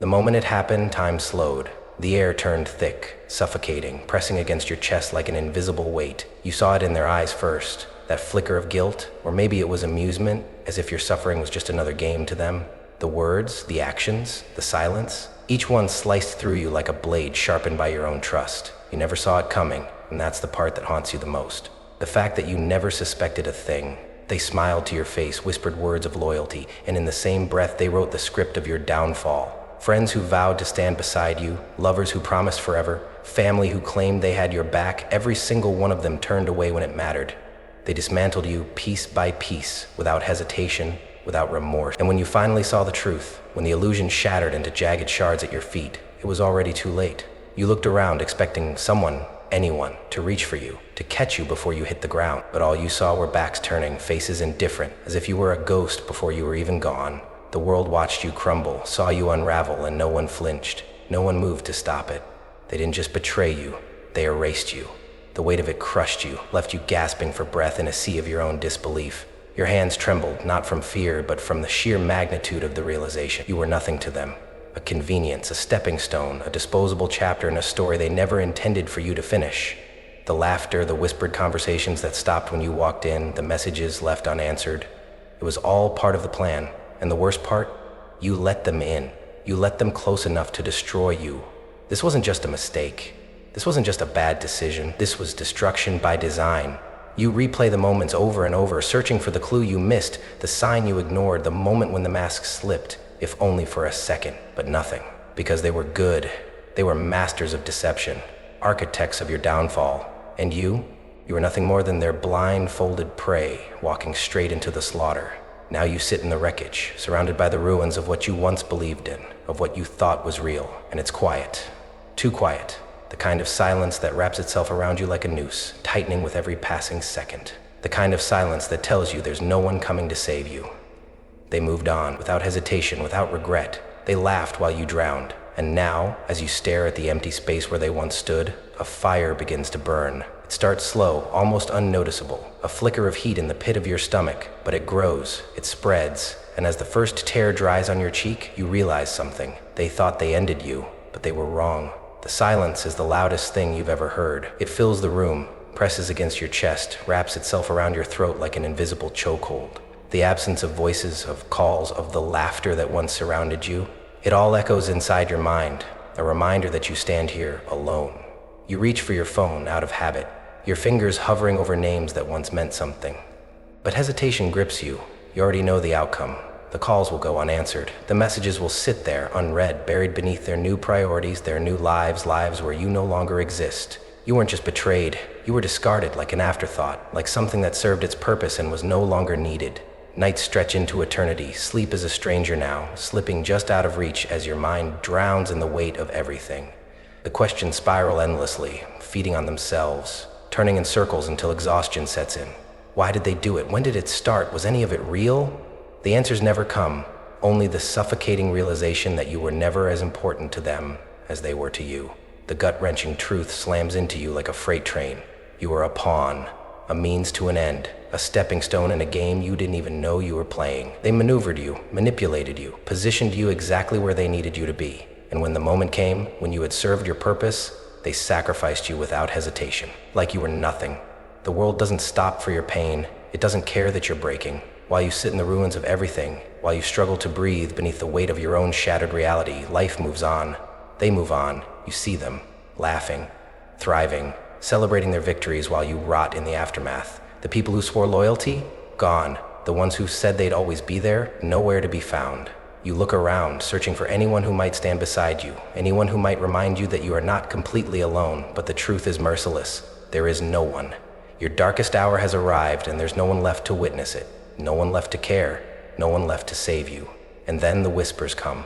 The moment it happened, time slowed. The air turned thick, suffocating, pressing against your chest like an invisible weight. You saw it in their eyes first, that flicker of guilt, or maybe it was amusement, as if your suffering was just another game to them. The words, the actions, the silence, each one sliced through you like a blade sharpened by your own trust. You never saw it coming, and that's the part that haunts you the most. The fact that you never suspected a thing. They smiled to your face, whispered words of loyalty, and in the same breath they wrote the script of your downfall. Friends who vowed to stand beside you, lovers who promised forever, family who claimed they had your back, every single one of them turned away when it mattered. They dismantled you piece by piece, without hesitation, without remorse. And when you finally saw the truth, when the illusion shattered into jagged shards at your feet, it was already too late. You looked around expecting someone, anyone, to reach for you, to catch you before you hit the ground. But all you saw were backs turning, faces indifferent, as if you were a ghost before you were even gone. The world watched you crumble, saw you unravel, and no one flinched. No one moved to stop it. They didn't just betray you, they erased you. The weight of it crushed you, left you gasping for breath in a sea of your own disbelief. Your hands trembled, not from fear, but from the sheer magnitude of the realization. You were nothing to them. A convenience, a stepping stone, a disposable chapter in a story they never intended for you to finish. The laughter, the whispered conversations that stopped when you walked in, the messages left unanswered. It was all part of the plan. And the worst part? You let them in. You let them close enough to destroy you. This wasn't just a mistake. This wasn't just a bad decision. This was destruction by design. You replay the moments over and over, searching for the clue you missed, the sign you ignored, the moment when the mask slipped, if only for a second, but nothing. Because they were good. They were masters of deception, architects of your downfall. And you were nothing more than their blindfolded prey, walking straight into the slaughter. Now you sit in the wreckage, surrounded by the ruins of what you once believed in, of what you thought was real. And it's quiet. Too quiet. The kind of silence that wraps itself around you like a noose, tightening with every passing second. The kind of silence that tells you there's no one coming to save you. They moved on, without hesitation, without regret. They laughed while you drowned. And now, as you stare at the empty space where they once stood, a fire begins to burn. It starts slow, almost unnoticeable, a flicker of heat in the pit of your stomach, but it grows, it spreads, and as the first tear dries on your cheek, you realize something. They thought they ended you, but they were wrong. The silence is the loudest thing you've ever heard. It fills the room, presses against your chest, wraps itself around your throat like an invisible chokehold. The absence of voices, of calls, of the laughter that once surrounded you, it all echoes inside your mind, a reminder that you stand here alone. You reach for your phone out of habit, your fingers hovering over names that once meant something. But hesitation grips you. You already know the outcome. The calls will go unanswered. The messages will sit there, unread, buried beneath their new priorities, their new lives where you no longer exist. You weren't just betrayed. You were discarded like an afterthought, like something that served its purpose and was no longer needed. Nights stretch into eternity. Sleep is a stranger now, slipping just out of reach as your mind drowns in the weight of everything. The questions spiral endlessly, feeding on themselves, turning in circles until exhaustion sets in. Why did they do it? When did it start? Was any of it real? The answers never come, only the suffocating realization that you were never as important to them as they were to you. The gut-wrenching truth slams into you like a freight train. You were a pawn, a means to an end, a stepping stone in a game you didn't even know you were playing. They maneuvered you, manipulated you, positioned you exactly where they needed you to be. And when the moment came, when you had served your purpose, they sacrificed you without hesitation, like you were nothing. The world doesn't stop for your pain. It doesn't care that you're breaking. While you sit in the ruins of everything, while you struggle to breathe beneath the weight of your own shattered reality, life moves on. They move on. You see them, laughing, thriving, celebrating their victories while you rot in the aftermath. The people who swore loyalty? Gone. The ones who said they'd always be there? Nowhere to be found. You look around, searching for anyone who might stand beside you, anyone who might remind you that you are not completely alone, but the truth is merciless. There is no one. Your darkest hour has arrived, and there's no one left to witness it. No one left to care. No one left to save you. And then the whispers come.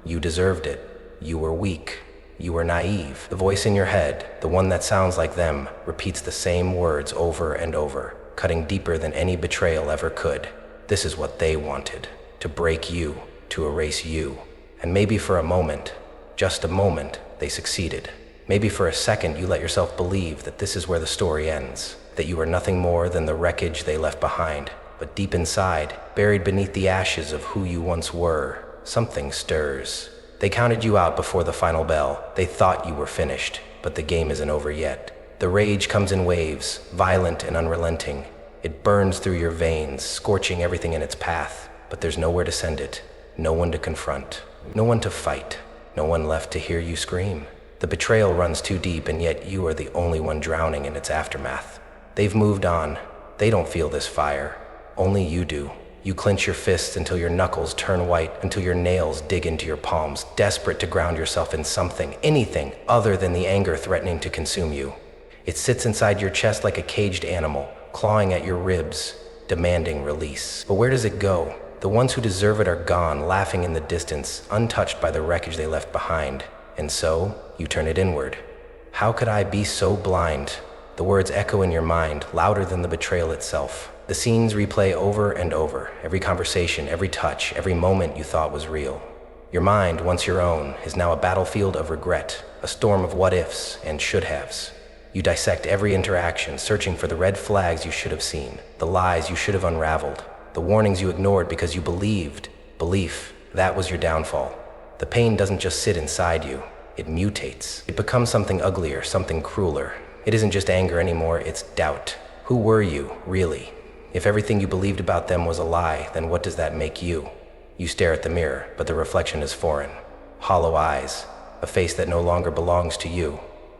You deserved it. You were weak. You were naive. The voice in your head, the one that sounds like them, repeats the same words over and over, cutting deeper than any betrayal ever could. This is what they wanted. To break you. To erase you. And maybe for a moment, just a moment, they succeeded. Maybe for a second you let yourself believe that this is where the story ends, that you are nothing more than the wreckage they left behind. But deep inside, buried beneath the ashes of who you once were, something stirs. They counted you out before the final bell. They thought you were finished, but the game isn't over yet. The rage comes in waves, violent and unrelenting. It burns through your veins, scorching everything in its path, but there's nowhere to send it, no one to confront, no one to fight, no one left to hear you scream. The betrayal runs too deep, and yet you are the only one drowning in its aftermath. They've moved on. They don't feel this fire. Only you do. You clench your fists until your knuckles turn white, until your nails dig into your palms, desperate to ground yourself in something, anything other than the anger threatening to consume you. It sits inside your chest like a caged animal, clawing at your ribs, demanding release. But where does it go? The ones who deserve it are gone, laughing in the distance, untouched by the wreckage they left behind. And so, you turn it inward. How could I be so blind? The words echo in your mind, louder than the betrayal itself. The scenes replay over and over, every conversation, every touch, every moment you thought was real. Your mind, once your own, is now a battlefield of regret, a storm of what-ifs and should-haves. You dissect every interaction, searching for the red flags you should have seen, the lies you should have unraveled, the warnings you ignored because you believed. Belief, that was your downfall. The pain doesn't just sit inside you, it mutates. It becomes something uglier, something crueler. It isn't just anger anymore, it's doubt. Who were you, really? If everything you believed about them was a lie, then what does that make you? You stare at the mirror, but the reflection is foreign. Hollow eyes, a face that no longer belongs to you.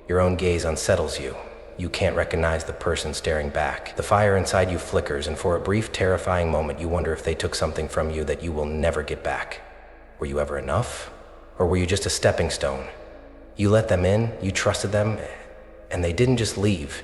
Your own gaze unsettles you. You can't recognize the person staring back. The fire inside you flickers, and for a brief, terrifying moment, you wonder if they took something from you that you will never get back. Were you ever enough? Or were you just a stepping stone? You let them in, you trusted them, and they didn't just leave.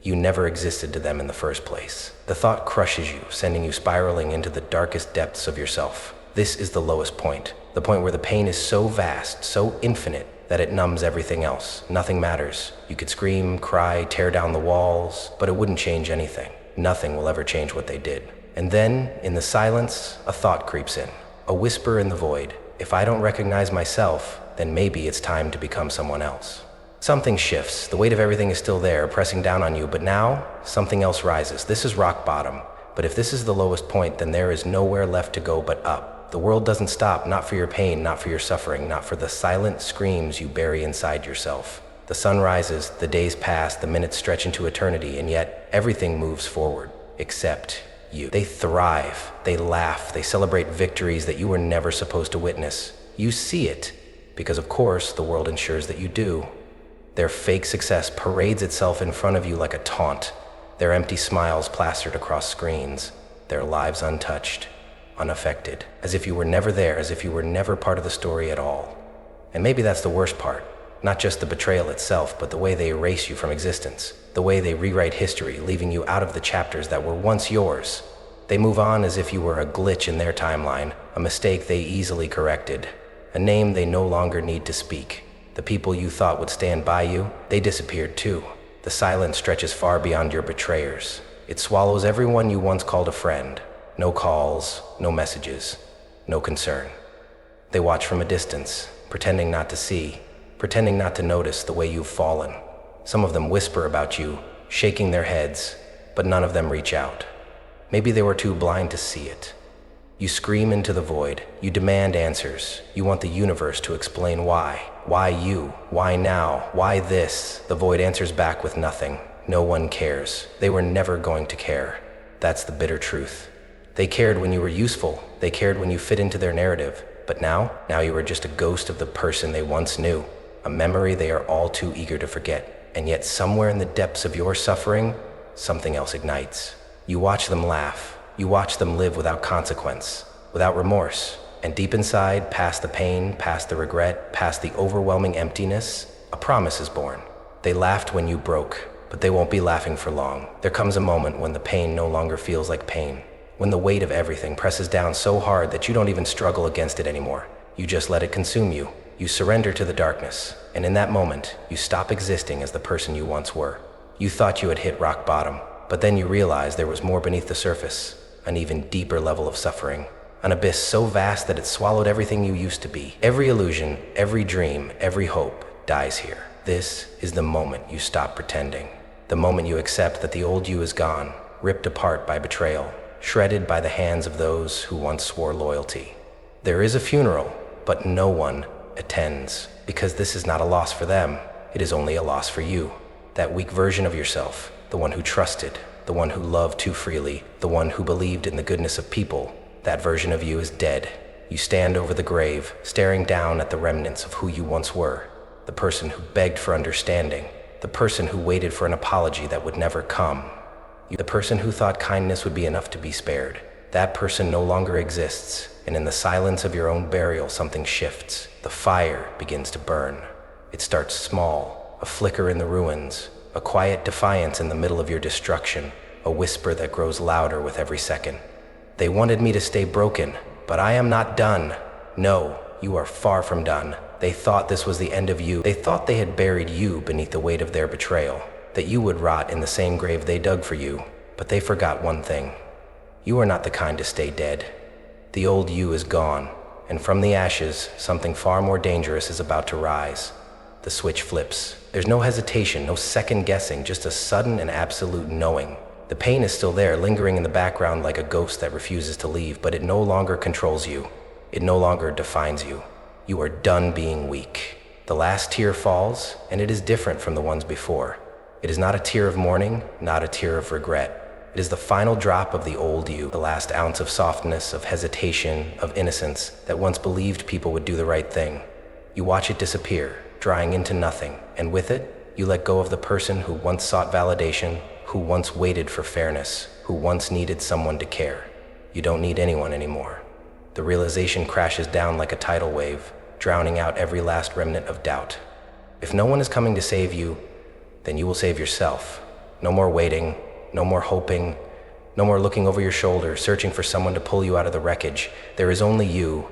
You never existed to them in the first place. The thought crushes you, sending you spiraling into the darkest depths of yourself. This is the lowest point, the point where the pain is so vast, so infinite, that it numbs everything else. Nothing matters. You could scream, cry, tear down the walls, but it wouldn't change anything. Nothing will ever change what they did. And then, in the silence, a thought creeps in, a whisper in the void. If I don't recognize myself, then maybe it's time to become someone else. Something shifts. The weight of everything is still there, pressing down on you, but now, something else rises. This is rock bottom. But if this is the lowest point, then there is nowhere left to go but up. The world doesn't stop, not for your pain, not for your suffering, not for the silent screams you bury inside yourself. The sun rises, the days pass, the minutes stretch into eternity, and yet everything moves forward, except you. They thrive, they laugh, they celebrate victories that you were never supposed to witness. You see it, because of course the world ensures that you do. Their fake success parades itself in front of you like a taunt, their empty smiles plastered across screens, their lives untouched, unaffected, as if you were never there, as if you were never part of the story at all. And maybe that's the worst part, not just the betrayal itself, but the way they erase you from existence, the way they rewrite history, leaving you out of the chapters that were once yours. They move on as if you were a glitch in their timeline, a mistake they easily corrected, a name they no longer need to speak. The people you thought would stand by you, they disappeared too. The silence stretches far beyond your betrayers. It swallows everyone you once called a friend. No calls, no messages, no concern. They watch from a distance, pretending not to see, pretending not to notice the way you've fallen. Some of them whisper about you, shaking their heads, but none of them reach out. Maybe they were too blind to see it. You scream into the void. You demand answers. You want the universe to explain why. Why you? Why now? Why this? The void answers back with nothing. No one cares. They were never going to care. That's the bitter truth. They cared when you were useful. They cared when you fit into their narrative. But now you are just a ghost of the person they once knew. A memory they are all too eager to forget. And yet somewhere in the depths of your suffering, something else ignites. You watch them laugh. You watch them live without consequence, without remorse. And deep inside, past the pain, past the regret, past the overwhelming emptiness, a promise is born. They laughed when you broke, but they won't be laughing for long. There comes a moment when the pain no longer feels like pain, when the weight of everything presses down so hard that you don't even struggle against it anymore. You just let it consume you. You surrender to the darkness, and in that moment, you stop existing as the person you once were. You thought you had hit rock bottom, but then you realized there was more beneath the surface. An even deeper level of suffering, an abyss so vast that it swallowed everything you used to be. Every illusion, every dream, every hope dies here. This is the moment you stop pretending, the moment you accept that the old you is gone, ripped apart by betrayal, shredded by the hands of those who once swore loyalty. There is a funeral, but no one attends, because this is not a loss for them, it is only a loss for you. That weak version of yourself, the one who trusted, the one who loved too freely, the one who believed in the goodness of people, that version of you is dead. You stand over the grave, staring down at the remnants of who you once were, the person who begged for understanding, the person who waited for an apology that would never come, the person who thought kindness would be enough to be spared. That person no longer exists, and in the silence of your own burial, something shifts. The fire begins to burn. It starts small, a flicker in the ruins, a quiet defiance in the middle of your destruction, a whisper that grows louder with every second. They wanted me to stay broken, but I am not done. No, you are far from done. They thought this was the end of you. They thought they had buried you beneath the weight of their betrayal, that you would rot in the same grave they dug for you. But they forgot one thing. You are not the kind to stay dead. The old you is gone, and from the ashes, something far more dangerous is about to rise. The switch flips. There's no hesitation, no second guessing, just a sudden and absolute knowing. The pain is still there, lingering in the background like a ghost that refuses to leave, but it no longer controls you. It no longer defines you. You are done being weak. The last tear falls, and it is different from the ones before. It is not a tear of mourning, not a tear of regret. It is the final drop of the old you, the last ounce of softness, of hesitation, of innocence that once believed people would do the right thing. You watch it disappear, drying into nothing, and with it, you let go of the person who once sought validation, who once waited for fairness, who once needed someone to care. You don't need anyone anymore. The realization crashes down like a tidal wave, drowning out every last remnant of doubt. If no one is coming to save you, then you will save yourself. No more waiting, no more hoping, no more looking over your shoulder, searching for someone to pull you out of the wreckage. There is only you,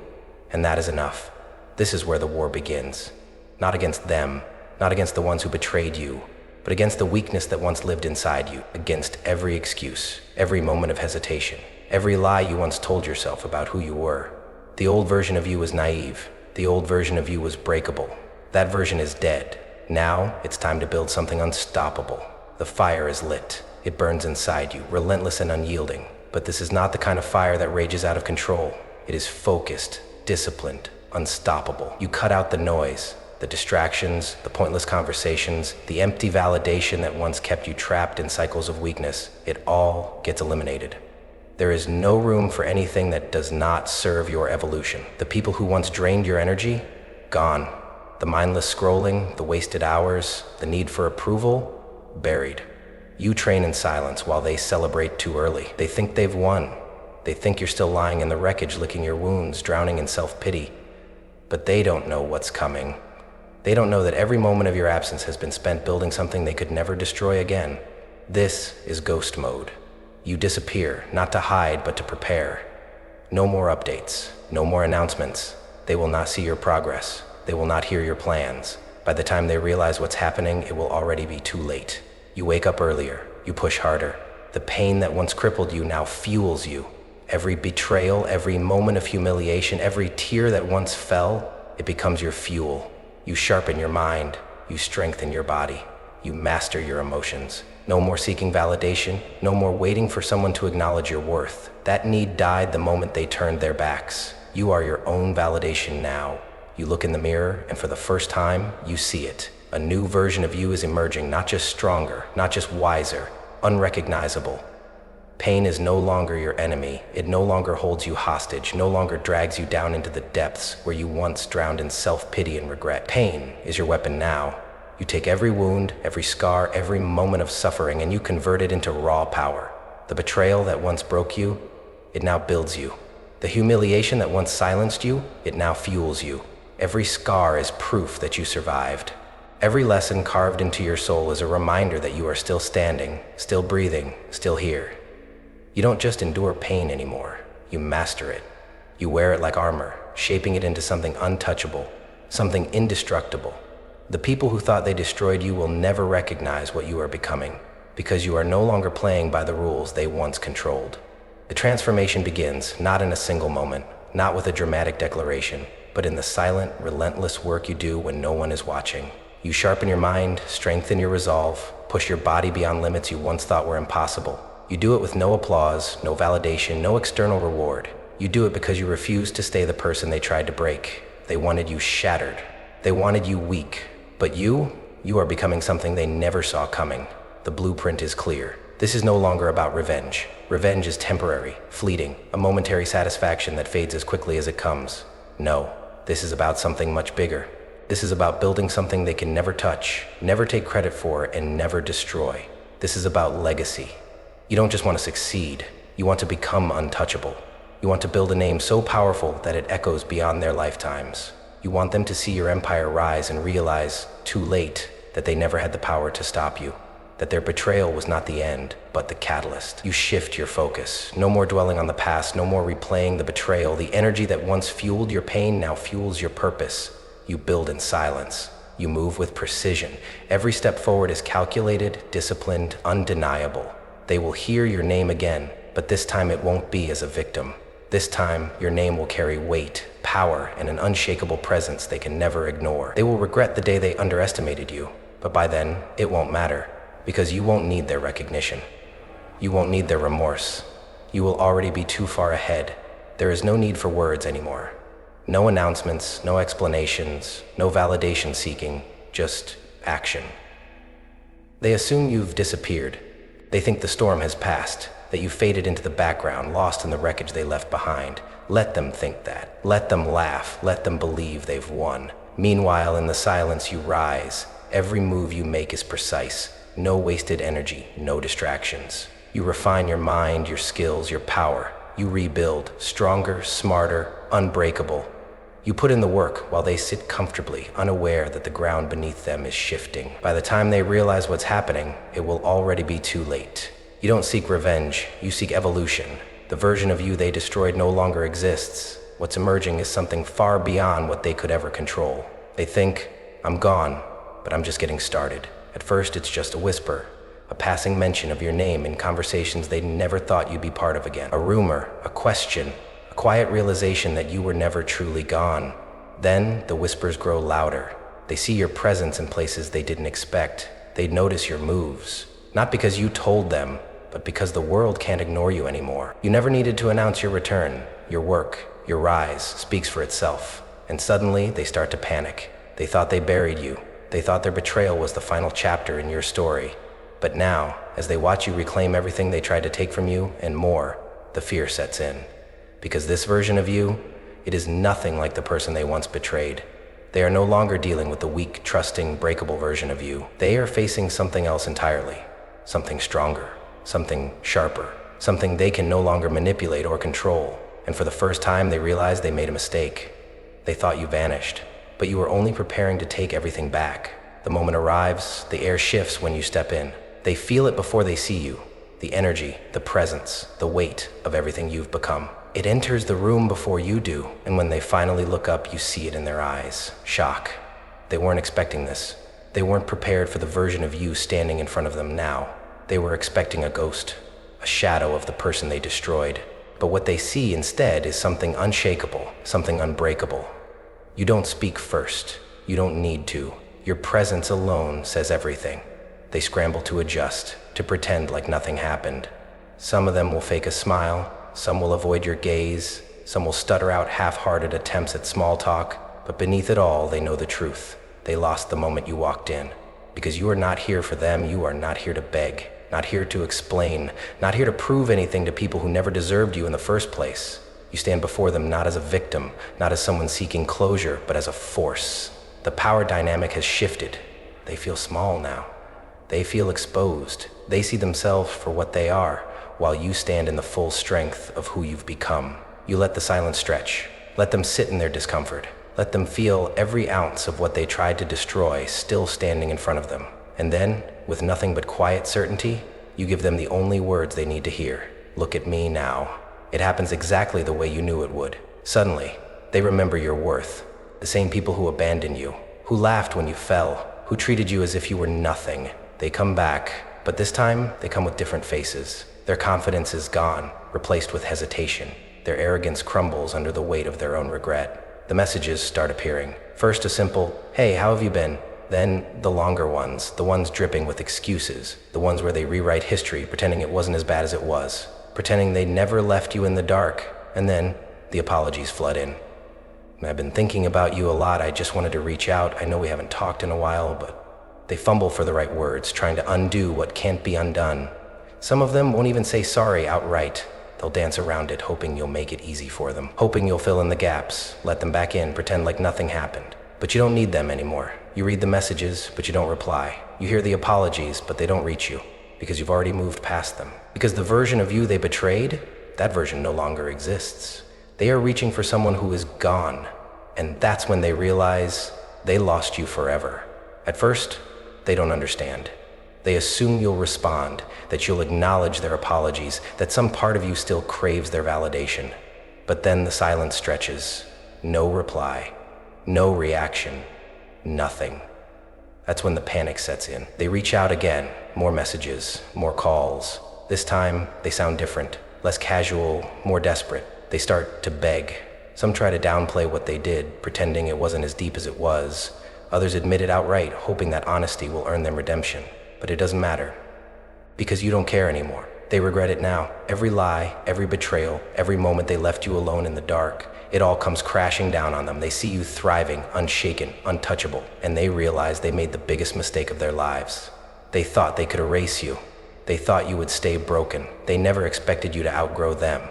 and that is enough. This is where the war begins. Not against them, not against the ones who betrayed you, but against the weakness that once lived inside you, against every excuse, every moment of hesitation, every lie you once told yourself about who you were. The old version of you was naive. The old version of you was breakable. That version is dead. Now, it's time to build something unstoppable. The fire is lit. It burns inside you, relentless and unyielding. But this is not the kind of fire that rages out of control. It is focused, disciplined, unstoppable. You cut out the noise, the distractions, the pointless conversations, the empty validation that once kept you trapped in cycles of weakness. It all gets eliminated. There is no room for anything that does not serve your evolution. The people who once drained your energy, gone. The mindless scrolling, the wasted hours, the need for approval, buried. You train in silence while they celebrate too early. They think they've won. They think you're still lying in the wreckage, licking your wounds, drowning in self-pity. But they don't know what's coming. They don't know that every moment of your absence has been spent building something they could never destroy again. This is ghost mode. You disappear, not to hide, but to prepare. No more updates, no more announcements. They will not see your progress. They will not hear your plans. By the time they realize what's happening, it will already be too late. You wake up earlier, you push harder. The pain that once crippled you now fuels you. Every betrayal, every moment of humiliation, every tear that once fell, it becomes your fuel. You sharpen your mind, you strengthen your body, you master your emotions. No more seeking validation, no more waiting for someone to acknowledge your worth. That need died the moment they turned their backs. You are your own validation now. You look in the mirror, and for the first time, you see it. A new version of you is emerging, not just stronger, not just wiser, unrecognizable. Pain is no longer your enemy. It no longer holds you hostage, no longer drags you down into the depths where you once drowned in self-pity and regret. Pain is your weapon now. You take every wound, every scar, every moment of suffering, and you convert it into raw power. The betrayal that once broke you, it now builds you. The humiliation that once silenced you, it now fuels you. Every scar is proof that you survived. Every lesson carved into your soul is a reminder that you are still standing, still breathing, still here. You don't just endure pain anymore. You master it. You wear it like armor, shaping it into something untouchable, something indestructible. The people who thought they destroyed you will never recognize what you are becoming, because you are no longer playing by the rules they once controlled. The transformation begins not in a single moment, not with a dramatic declaration, but in the silent, relentless work you do when no one is watching. You sharpen your mind, strengthen your resolve, push your body beyond limits you once thought were impossible. You do it with no applause, no validation, no external reward. You do it because you refuse to stay the person they tried to break. They wanted you shattered. They wanted you weak. But you are becoming something they never saw coming. The blueprint is clear. This is no longer about revenge. Revenge is temporary, fleeting, a momentary satisfaction that fades as quickly as it comes. No, this is about something much bigger. This is about building something they can never touch, never take credit for, and never destroy. This is about legacy. You don't just want to succeed, you want to become untouchable. You want to build a name so powerful that it echoes beyond their lifetimes. You want them to see your empire rise and realize, too late, that they never had the power to stop you. That their betrayal was not the end, but the catalyst. You shift your focus. No more dwelling on the past, no more replaying the betrayal. The energy that once fueled your pain now fuels your purpose. You build in silence. You move with precision. Every step forward is calculated, disciplined, undeniable. They will hear your name again, but this time it won't be as a victim. This time, your name will carry weight, power, and an unshakable presence they can never ignore. They will regret the day they underestimated you, but by then, it won't matter. Because you won't need their recognition. You won't need their remorse. You will already be too far ahead. There is no need for words anymore. No announcements, no explanations, no validation seeking, just action. They assume you've disappeared. They think the storm has passed, that you faded into the background, lost in the wreckage they left behind. Let them think that. Let them laugh. Let them believe they've won. Meanwhile, in the silence you rise. Every move you make is precise. No wasted energy, no distractions. You refine your mind, your skills, your power. You rebuild, stronger, smarter, unbreakable. You put in the work while they sit comfortably, unaware that the ground beneath them is shifting. By the time they realize what's happening, it will already be too late. You don't seek revenge, you seek evolution. The version of you they destroyed no longer exists. What's emerging is something far beyond what they could ever control. They think, I'm gone, but I'm just getting started. At first, it's just a whisper, a passing mention of your name in conversations they never thought you'd be part of again. A rumor, a question, a quiet realization that you were never truly gone. Then, the whispers grow louder. They see your presence in places they didn't expect. They notice your moves. Not because you told them, but because the world can't ignore you anymore. You never needed to announce your return. Your work, your rise, speaks for itself. And suddenly, they start to panic. They thought they buried you. They thought their betrayal was the final chapter in your story. But now, as they watch you reclaim everything they tried to take from you and more, the fear sets in. Because this version of you, it is nothing like the person they once betrayed. They are no longer dealing with the weak, trusting, breakable version of you. They are facing something else entirely. Something stronger, something sharper, something they can no longer manipulate or control. And for the first time, they realize they made a mistake. They thought you vanished. But you are only preparing to take everything back. The moment arrives, the air shifts when you step in. They feel it before they see you. The energy, the presence, the weight of everything you've become. It enters the room before you do, and when they finally look up, you see it in their eyes. Shock. They weren't expecting this. They weren't prepared for the version of you standing in front of them now. They were expecting a ghost, a shadow of the person they destroyed. But what they see instead is something unshakable, something unbreakable. You don't speak first. You don't need to. Your presence alone says everything. They scramble to adjust, to pretend like nothing happened. Some of them will fake a smile, some will avoid your gaze, some will stutter out half-hearted attempts at small talk, but beneath it all, they know the truth. They lost the moment you walked in. Because you are not here for them, you are not here to beg, not here to explain, not here to prove anything to people who never deserved you in the first place. You stand before them not as a victim, not as someone seeking closure, but as a force. The power dynamic has shifted. They feel small now. They feel exposed. They see themselves for what they are, while you stand in the full strength of who you've become. You let the silence stretch. Let them sit in their discomfort. Let them feel every ounce of what they tried to destroy still standing in front of them. And then, with nothing but quiet certainty, you give them the only words they need to hear. Look at me now. It happens exactly the way you knew it would. Suddenly, they remember your worth. The same people who abandoned you, who laughed when you fell, who treated you as if you were nothing. They come back, but this time they come with different faces. Their confidence is gone, replaced with hesitation. Their arrogance crumbles under the weight of their own regret. The messages start appearing. First a simple, "Hey, how have you been?" Then the longer ones, the ones dripping with excuses, the ones where they rewrite history, pretending it wasn't as bad as it was, pretending they never left you in the dark, and then the apologies flood in. I've been thinking about you a lot. I just wanted to reach out. I know we haven't talked in a while, but they fumble for the right words, trying to undo what can't be undone. Some of them won't even say sorry outright. They'll dance around it, hoping you'll make it easy for them, hoping you'll fill in the gaps, let them back in, pretend like nothing happened. But you don't need them anymore. You read the messages, but you don't reply. You hear the apologies, but they don't reach you, because you've already moved past them. Because the version of you they betrayed, that version no longer exists. They are reaching for someone who is gone, and that's when they realize they lost you forever. At first, they don't understand. They assume you'll respond, that you'll acknowledge their apologies, that some part of you still craves their validation. But then the silence stretches. No reply, no reaction, nothing. That's when the panic sets in. They reach out again, more messages, more calls. This time, they sound different, less casual, more desperate. They start to beg. Some try to downplay what they did, pretending it wasn't as deep as it was. Others admit it outright, hoping that honesty will earn them redemption. But it doesn't matter, because you don't care anymore. They regret it now. Every lie, every betrayal, every moment they left you alone in the dark, it all comes crashing down on them. They see you thriving, unshaken, untouchable, and they realize they made the biggest mistake of their lives. They thought they could erase you. They thought you would stay broken. They never expected you to outgrow them.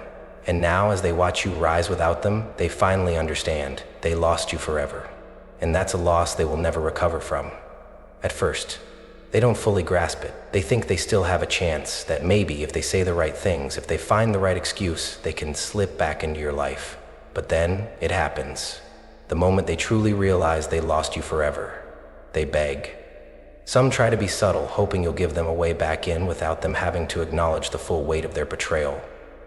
And now, as they watch you rise without them, they finally understand they lost you forever. And that's a loss they will never recover from. At first, they don't fully grasp it. They think they still have a chance, that maybe if they say the right things, if they find the right excuse, they can slip back into your life. But then, it happens. The moment they truly realize they lost you forever, they beg. Some try to be subtle, hoping you'll give them a way back in without them having to acknowledge the full weight of their betrayal.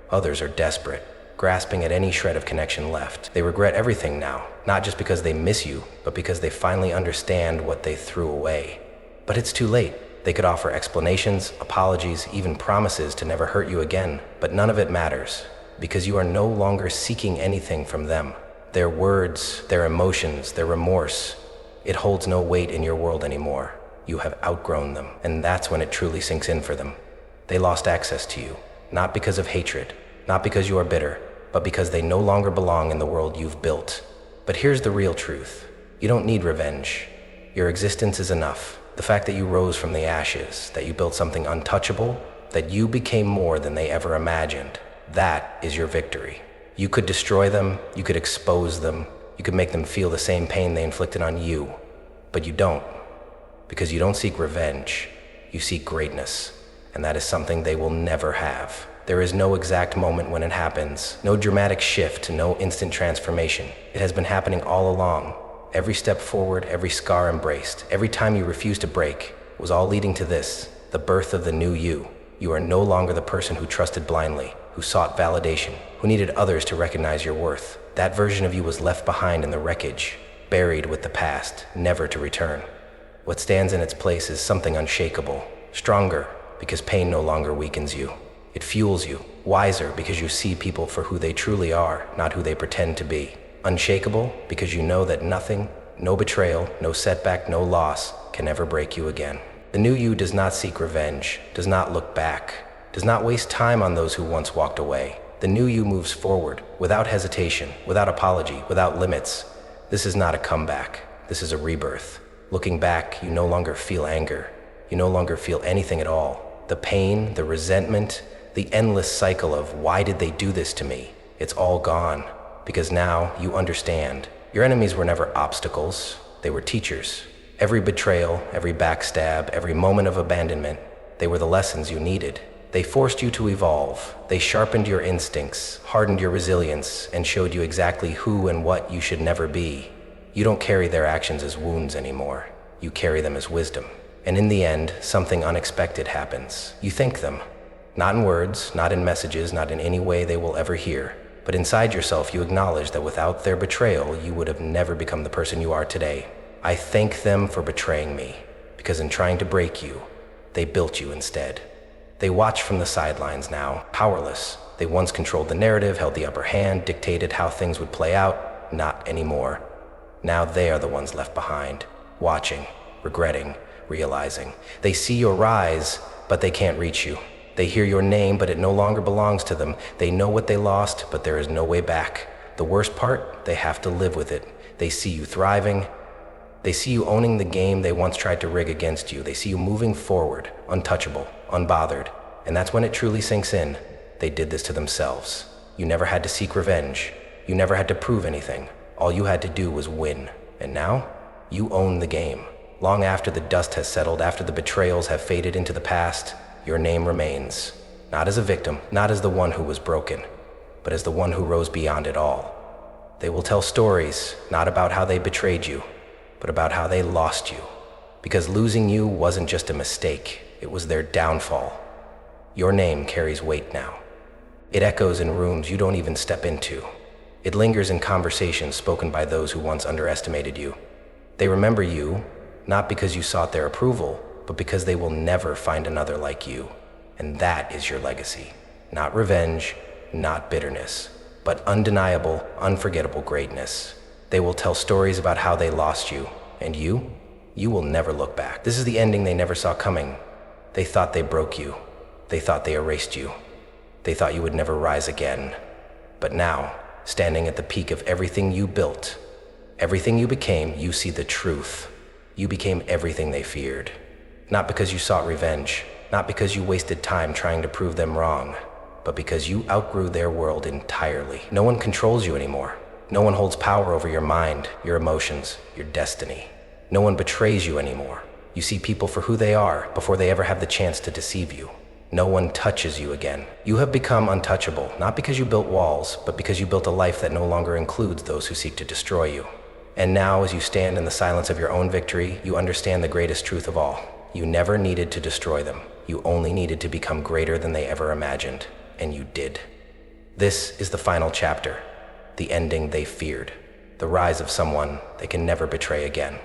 Others are desperate, grasping at any shred of connection left. They regret everything now, not just because they miss you, but because they finally understand what they threw away. But it's too late. They could offer explanations, apologies, even promises to never hurt you again, but none of it matters, because you are no longer seeking anything from them. Their words, their emotions, their remorse, it holds no weight in your world anymore. You have outgrown them, and that's when it truly sinks in for them. They lost access to you, not because of hatred, not because you are bitter, but because they no longer belong in the world you've built. But here's the real truth. You don't need revenge. Your existence is enough. The fact that you rose from the ashes, that you built something untouchable, that you became more than they ever imagined, that is your victory. You could destroy them, you could expose them, you could make them feel the same pain they inflicted on you, but you don't. Because you don't seek revenge, you seek greatness, and that is something they will never have. There is no exact moment when it happens, no dramatic shift, no instant transformation. It has been happening all along. Every step forward, every scar embraced, every time you refused to break, was all leading to this, the birth of the new you. You are no longer the person who trusted blindly, who sought validation, who needed others to recognize your worth. That version of you was left behind in the wreckage, buried with the past, never to return. What stands in its place is something unshakable, stronger, because pain no longer weakens you. It fuels you, wiser because you see people for who they truly are, not who they pretend to be. Unshakable because you know that nothing, no betrayal, no setback, no loss can ever break you again. The new you does not seek revenge, does not look back, does not waste time on those who once walked away. The new you moves forward, without hesitation, without apology, without limits. This is not a comeback, this is a rebirth. Looking back, you no longer feel anger. You no longer feel anything at all. The pain, the resentment, the endless cycle of why did they do this to me? It's all gone. Because now you understand. Your enemies were never obstacles, they were teachers. Every betrayal, every backstab, every moment of abandonment, they were the lessons you needed. They forced you to evolve. They sharpened your instincts, hardened your resilience, and showed you exactly who and what you should never be. You don't carry their actions as wounds anymore. You carry them as wisdom. And in the end, something unexpected happens. You thank them. Not in words, not in messages, not in any way they will ever hear. But inside yourself, you acknowledge that without their betrayal, you would have never become the person you are today. I thank them for betraying me, because in trying to break you, they built you instead. They watch from the sidelines now, powerless. They once controlled the narrative, held the upper hand, dictated how things would play out. Not anymore. Now they are the ones left behind, watching, regretting, realizing. They see your rise, but they can't reach you. They hear your name, but it no longer belongs to them. They know what they lost, but there is no way back. The worst part, they have to live with it. They see you thriving. They see you owning the game they once tried to rig against you. They see you moving forward, untouchable, unbothered. And that's when it truly sinks in. They did this to themselves. You never had to seek revenge. You never had to prove anything. All you had to do was win. And now, you own the game. Long after the dust has settled, after the betrayals have faded into the past, your name remains. Not as a victim, not as the one who was broken, but as the one who rose beyond it all. They will tell stories, not about how they betrayed you, but about how they lost you. Because losing you wasn't just a mistake, it was their downfall. Your name carries weight now. It echoes in rooms you don't even step into. It lingers in conversations spoken by those who once underestimated you. They remember you, not because you sought their approval, but because they will never find another like you. And that is your legacy. Not revenge, not bitterness, but undeniable, unforgettable greatness. They will tell stories about how they lost you, and you will never look back. This is the ending they never saw coming. They thought they broke you. They thought they erased you. They thought you would never rise again. But now, standing at the peak of everything you built, everything you became, you see the truth. You became everything they feared. Not because you sought revenge, not because you wasted time trying to prove them wrong, but because you outgrew their world entirely. No one controls you anymore. No one holds power over your mind, your emotions, your destiny. No one betrays you anymore. You see people for who they are before they ever have the chance to deceive you. No one touches you again. You have become untouchable, not because you built walls, but because you built a life that no longer includes those who seek to destroy you. And now, as you stand in the silence of your own victory, you understand the greatest truth of all. You never needed to destroy them. You only needed to become greater than they ever imagined. And you did. This is the final chapter, the ending they feared, the rise of someone they can never betray again.